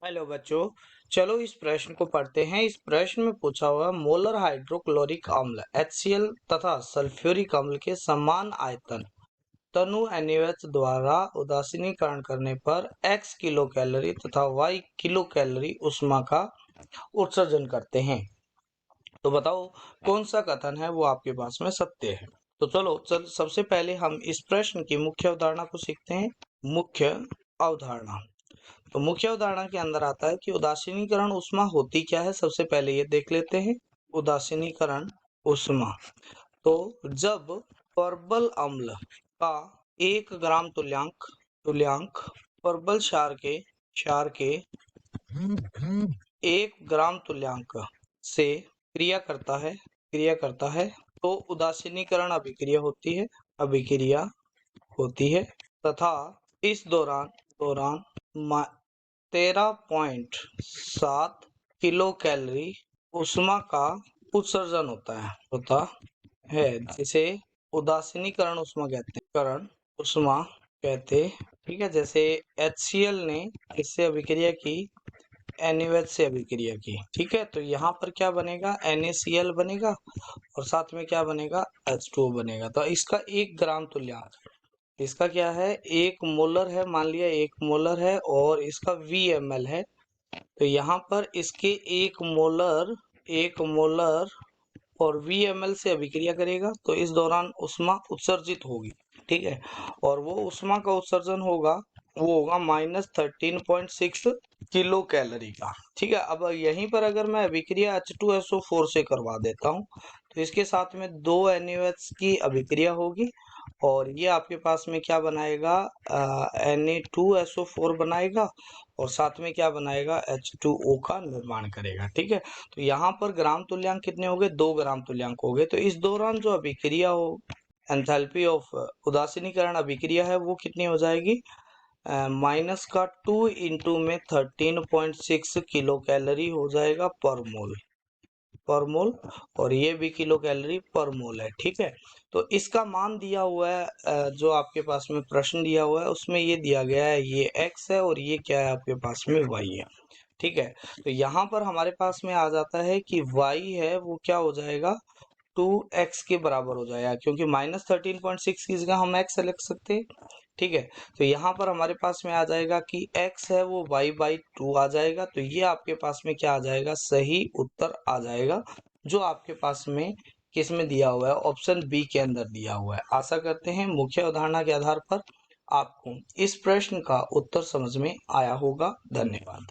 Hello बच्चों, चलो इस प्रश्न को पढ़ते हैं। इस प्रश्न में पूछा हुआ मोलर हाइड्रोक्लोरिक अम्ल HCl तथा सल्फ्यूरिक अम्ल के समान आयतन तनु NaOH द्वारा उदासीनीकरण करने पर x किलो कैलोरी तथा y किलो कैलोरी उष्मा का उत्सर्जन करते हैं। तो बताओ कौन सा कथन है वो आपके पास में सत्य है। तो चलो सबसे पहले हम इस प्रश्न की मुख्य अवधारणा को सीखते हैं। मुख्य अवधारणा। तो मुख्य उदाहरण के अंदर आता है कि उदासीनीकरण उष्मा होती क्या है। सबसे पहले ये देख लेते हैं उदासीनीकरण उष्मा। तो जब परबल अम्ल का 1 ग्राम तुल्यांक परबल क्षार के 1 ग्राम तुल्यांक से क्रिया करता है तो उदासीनीकरण अभिक्रिया होती है तथा इस दौरान 13.7 किलो कैलोरी उष्मा का उत्सर्जन होता है जिसे उदासीनीकरण उष्मा कहते। ठीक है, जैसे HCl ने इससे अभिक्रिया की, NaOH से अभिक्रिया की। ठीक है, तो यहाँ पर क्या बनेगा, NaCl बनेगा और साथ में क्या बनेगा, H2O बनेगा। तो इसका 1 ग्राम तुल्यांक, इसका क्या है, 1 मोलर है, मान लिया 1 मोलर है और इसका VML है। तो यहाँ पर इसके 1 मोलर और VML से अभिक्रिया करेगा तो इस दौरान उष्मा उत्सर्जित होगी। ठीक है, और वो उष्मा का उत्सर्जन होगा वो होगा -13.6 किलो कैलोरी का। ठीक है, अब यहीं पर अगर मैं अभिक्रिया H2SO4 से करवा देता हूँ तो इसके साथ में 2 NaOH की अभिक्रिया होगी और ये आपके पास में क्या बनाएगा, Na2SO4 बनाएगा और साथ में क्या बनाएगा, H2O का निर्माण करेगा। ठीक है, तो यहाँ पर ग्राम तुल्यांक कितने हो गए, 2 ग्राम तुल्यांक हो गए। तो इस दौरान जो अभिक्रिया हो, एंथैल्पी ऑफ उदासीनीकरण अभिक्रिया है वो कितनी हो जाएगी, माइनस का 2 इंटू में 13.6 किलो कैलोरी हो जाएगा पर मोल और ये भी किलो कैलोरी पर मोल है। ठीक है, तो इसका मान दिया हुआ है, जो आपके पास में प्रश्न दिया हुआ है उसमें ये दिया गया है, ये x है और ये क्या है आपके पास में y है। ठीक है, तो यहाँ पर हमारे पास में आ जाता है कि y है वो क्या हो जाएगा, 2x के बराबर हो जाएगा, क्योंकि -13.6 की जगह हम x लिख सकते हैं। ठीक है, तो यहाँ पर हमारे पास में आ जाएगा कि x है वो y/2 आ जाएगा। तो ये आपके पास में क्या आ जाएगा, सही उत्तर आ जाएगा, जो आपके पास में किस में दिया हुआ है, ऑप्शन बी के अंदर दिया हुआ है। आशा करते हैं मुख्य अवधारणा के आधार पर आपको इस प्रश्न का उत्तर समझ में आया होगा। धन्यवाद।